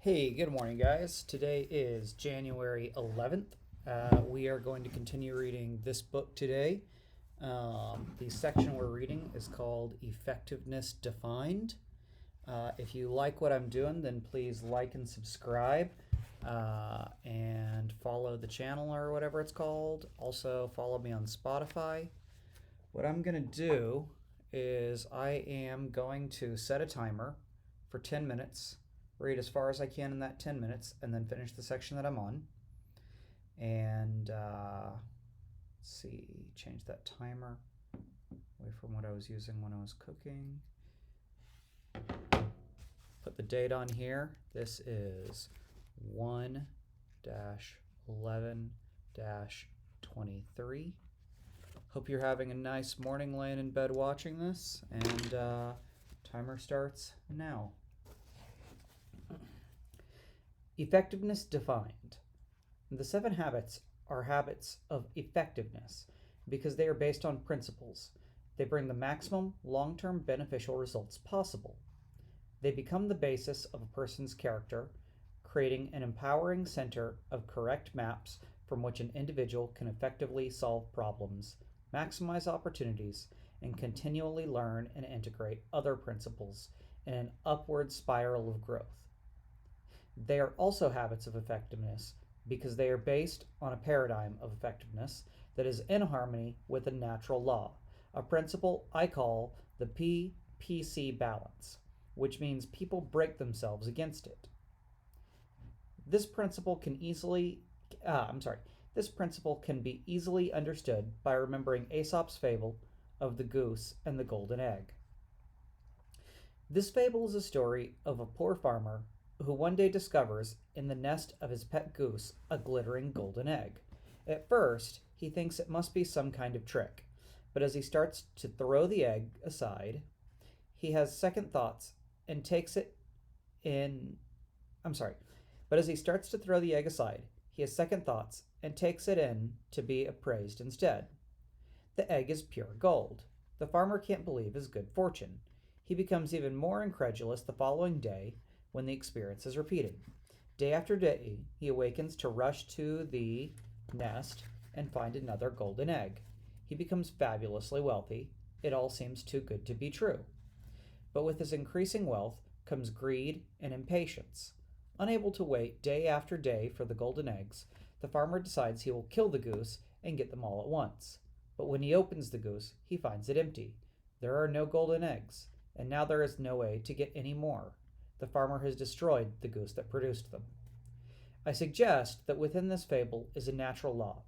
Hey, good morning, guys. Today is January 11th. We are going to continue reading this book today. The section we're reading is called Effectiveness Defined. If you like what I'm doing, then please like and subscribe and follow the channel or whatever it's called. Also, follow me on Spotify. What I'm going to do is I am going to set a timer for 10 minutes, read as far as I can in that 10 minutes, and then finish the section that I'm on. And let's see, change that timer away from what I was using when I was cooking. Put the date on here. This is 1 11 23. Hope you're having a nice morning laying in bed watching this, and timer starts now. Effectiveness defined. The 7 habits are habits of effectiveness because they are based on principles. They bring the maximum long-term beneficial results possible. They become the basis of a person's character, creating an empowering center of correct maps from which an individual can effectively solve problems, maximize opportunities, and continually learn and integrate other principles in an upward spiral of growth. They are also habits of effectiveness because they are based on a paradigm of effectiveness that is in harmony with a natural law, a principle I call the PPC balance, which means people break themselves against it. This principle can be easily understood by remembering Aesop's fable of the goose and the golden egg. This fable is a story of a poor farmer who one day discovers in the nest of his pet goose a glittering golden egg. At first, he thinks it must be some kind of trick, but as he starts to throw the egg aside, he has second thoughts and takes it in. But as he starts to throw the egg aside, he has second thoughts and takes it in to be appraised instead. The egg is pure gold. The farmer can't believe his good fortune. He becomes even more incredulous the following day when the experience is repeated. Day after day, he awakens to rush to the nest and find another golden egg. He becomes fabulously wealthy. It all seems too good to be true. But with his increasing wealth comes greed and impatience. Unable to wait day after day for the golden eggs, the farmer decides he will kill the goose and get them all at once. But when he opens the goose, he finds it empty. There are no golden eggs, and now there is no way to get any more. The farmer has destroyed the goose that produced them. I suggest that within this fable is a natural law,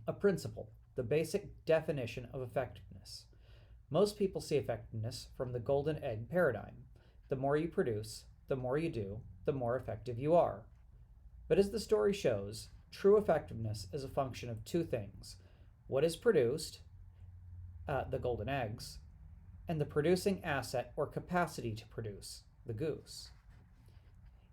a principle, the basic definition of effectiveness. Most people see effectiveness from the golden egg paradigm. The more you produce, the more you do, the more effective you are. But as the story shows, true effectiveness is a function of two things: what is produced, the golden eggs, and the producing asset or capacity to produce, the goose.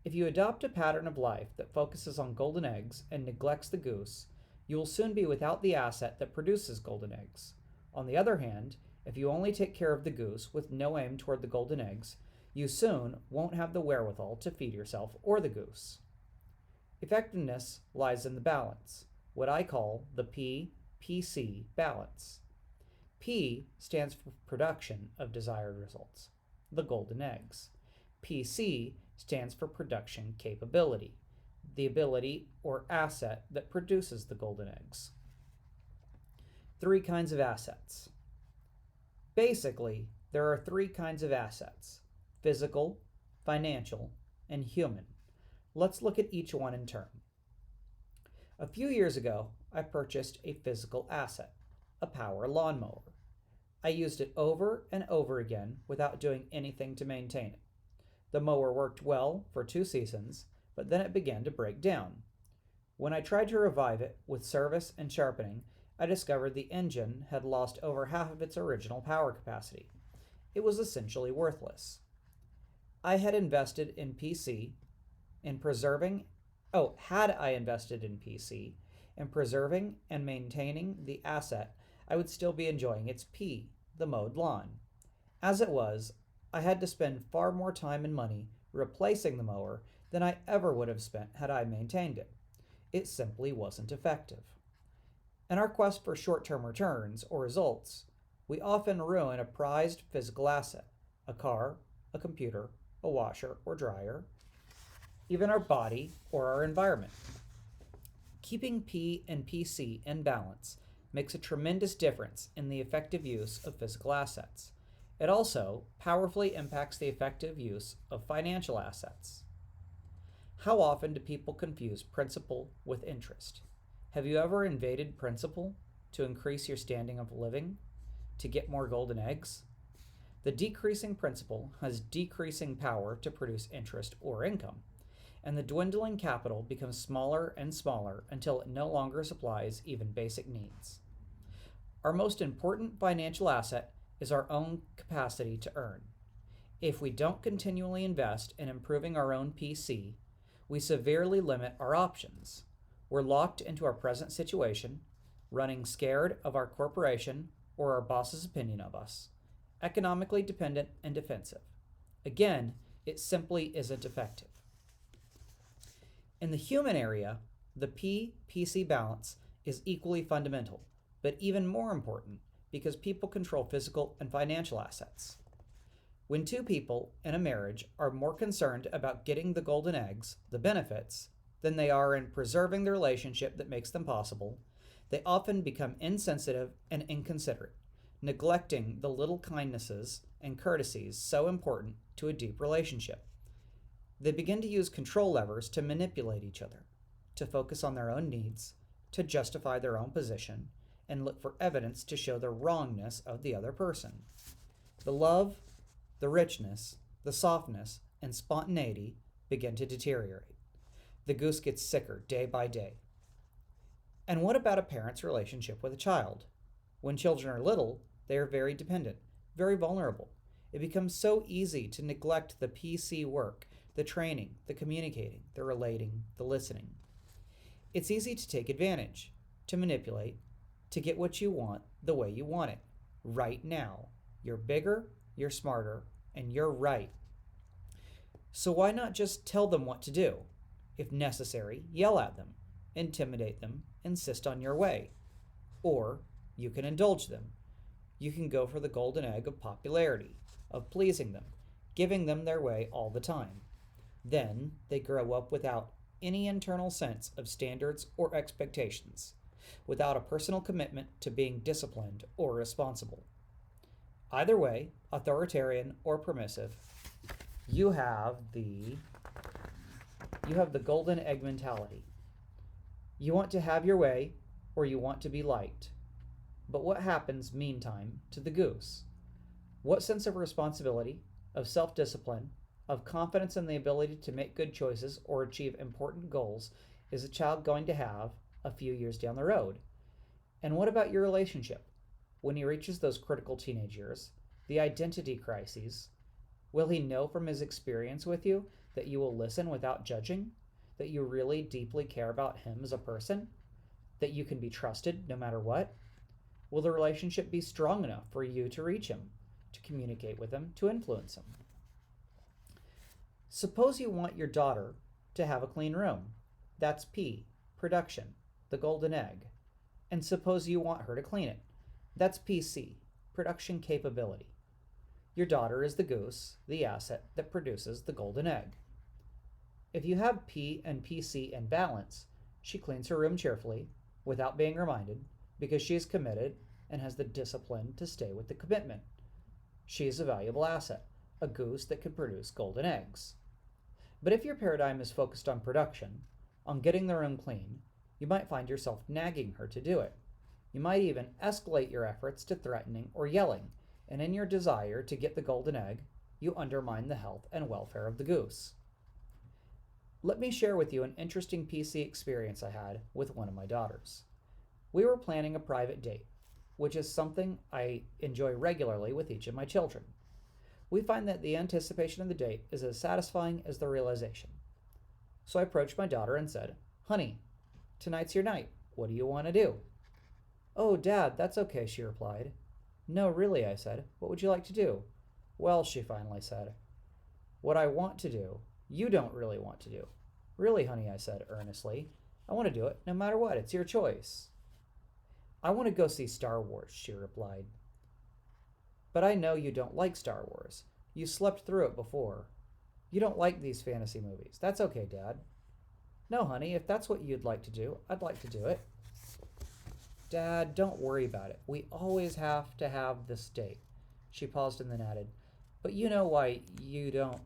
If you adopt a pattern of life that focuses on golden eggs and neglects the goose, you will soon be without the asset that produces golden eggs. On the other hand, if you only take care of the goose with no aim toward the golden eggs, you soon won't have the wherewithal to feed yourself or the goose. Effectiveness lies in the balance, what I call the PPC balance. P stands for production of desired results, the golden eggs. PC stands for production capability, the ability or asset that produces the golden eggs. 3 kinds of assets. Basically, there are 3 kinds of assets: physical, financial, and human. Let's look at each one in turn. A few years ago, I purchased a physical asset, a power lawnmower. I used it over and over again without doing anything to maintain it. The mower worked well for 2 seasons, but then it began to break down. When I tried to revive it with service and sharpening, I discovered the engine had lost over half of its original power capacity. It was essentially worthless. I had invested in PC in preserving had I invested in PC in preserving and maintaining the asset, I would still be enjoying its P, the mowed lawn. As it was, I had to spend far more time and money replacing the mower than I ever would have spent had I maintained it. It simply wasn't effective. In our quest for short term returns or results, we often ruin a prized physical asset, a car, a computer, a washer or dryer, even our body or our environment. Keeping P and PC in balance makes a tremendous difference in the effective use of physical assets. It also powerfully impacts the effective use of financial assets. How often do people confuse principle with interest? Have you ever invaded principle to increase your standing of living, to get more golden eggs? The decreasing principle has decreasing power to produce interest or income, and the dwindling capital becomes smaller and smaller until it no longer supplies even basic needs. Our most important financial asset is our own capacity to earn. If we don't continually invest in improving our own PC, we severely limit our options. We're locked into our present situation, running scared of our corporation or our boss's opinion of us, economically dependent and defensive. Again, it simply isn't effective. In the human area, the P-PC balance is equally fundamental, but even more important because people control physical and financial assets. When two people in a marriage are more concerned about getting the golden eggs, the benefits, than they are in preserving the relationship that makes them possible, they often become insensitive and inconsiderate, neglecting the little kindnesses and courtesies so important to a deep relationship. They begin to use control levers to manipulate each other, to focus on their own needs, to justify their own position, and look for evidence to show the wrongness of the other person. The love, the richness, the softness, and spontaneity begin to deteriorate. The goose gets sicker day by day. And what about a parent's relationship with a child? When children are little, they are very dependent, very vulnerable. It becomes so easy to neglect the PC work, the training, the communicating, the relating, the listening. It's easy to take advantage, to manipulate, to get what you want the way you want it, right now. You're bigger, you're smarter, and you're right. So why not just tell them what to do? If necessary, yell at them, intimidate them, insist on your way. Or you can indulge them. You can go for the golden egg of popularity, of pleasing them, giving them their way all the time. Then they grow up without any internal sense of standards or expectations, without a personal commitment to being disciplined or responsible. Either way, authoritarian or permissive, you have the golden egg mentality. You want to have your way, or you want to be liked. But what happens, meantime, to the goose? What sense of responsibility, of self-discipline, of confidence in the ability to make good choices or achieve important goals is a child going to have a few years down the road? And what about your relationship? When he reaches those critical teenage years, the identity crises, will he know from his experience with you that you will listen without judging? That you really deeply care about him as a person? That you can be trusted no matter what? Will the relationship be strong enough for you to reach him, to communicate with him, to influence him? Suppose you want your daughter to have a clean room. That's P, production, the golden egg. And suppose you want her to clean it. That's PC, production capability. Your daughter is the goose, the asset that produces the golden egg. If you have P and PC in balance, she cleans her room cheerfully, without being reminded, because she is committed and has the discipline to stay with the commitment. She is a valuable asset, a goose that could produce golden eggs. But if your paradigm is focused on production, on getting the room clean, you might find yourself nagging her to do it. You might even escalate your efforts to threatening or yelling, and in your desire to get the golden egg, you undermine the health and welfare of the goose. Let me share with you an interesting PC experience I had with one of my daughters. We were planning a private date, which is something I enjoy regularly with each of my children. We find that the anticipation of the date is as satisfying as the realization. So I approached my daughter and said, "Honey, tonight's your night. What do you want to do?" "Oh, Dad, that's okay," she replied. "No, really," I said. "What would you like to do?" "Well," she finally said, "what I want to do you don't really want to do. Really, honey, I said earnestly. I want to do it no matter what. It's your choice. I want to go see Star Wars, she replied. But I know you don't like Star Wars. You slept through it before. You don't like these fantasy movies. That's okay, Dad. No, honey, if that's what you'd like to do, I'd like to do it. Dad, don't worry about it. We always have to have this date. She paused and then added, But you know why you don't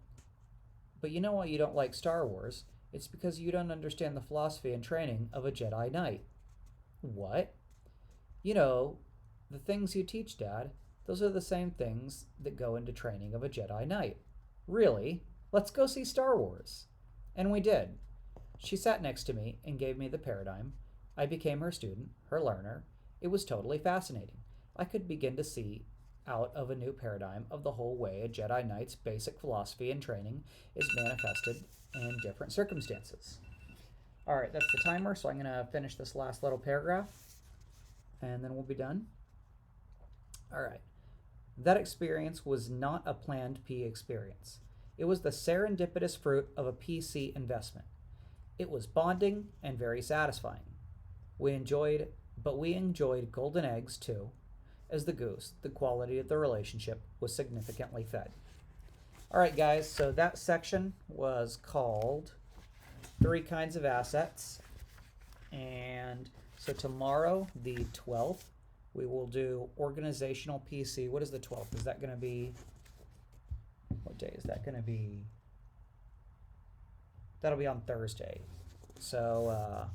like Star Wars. It's because you don't understand the philosophy and training of a Jedi Knight. What? You know, the things you teach, Dad, those are the same things that go into training of a Jedi Knight. Really? Let's go see Star Wars. And we did. She sat next to me and gave me the paradigm. I became her student, her learner. It was totally fascinating. I could begin to see out of a new paradigm of the whole way a Jedi Knight's basic philosophy and training is manifested in different circumstances. All right, that's the timer, so I'm going to finish this last little paragraph, and then we'll be done. All right. That experience was not a planned P experience. It was the serendipitous fruit of a PC investment. It was bonding and very satisfying. We enjoyed golden eggs too. As the goose, the quality of the relationship was significantly fed. All right, guys, so that section was called 3 Kinds of Assets. And so tomorrow, the 12th, we will do organizational PC. What is the 12th? Is that going to be, what day is that going to be? That'll be on Thursday. So,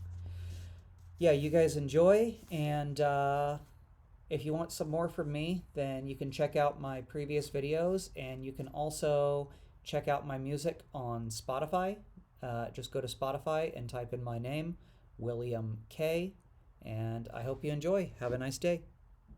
yeah, you guys enjoy. And if you want some more from me, then you can check out my previous videos. And you can also check out my music on Spotify. Just go to Spotify and type in my name, William K. And I hope you enjoy. Have a nice day.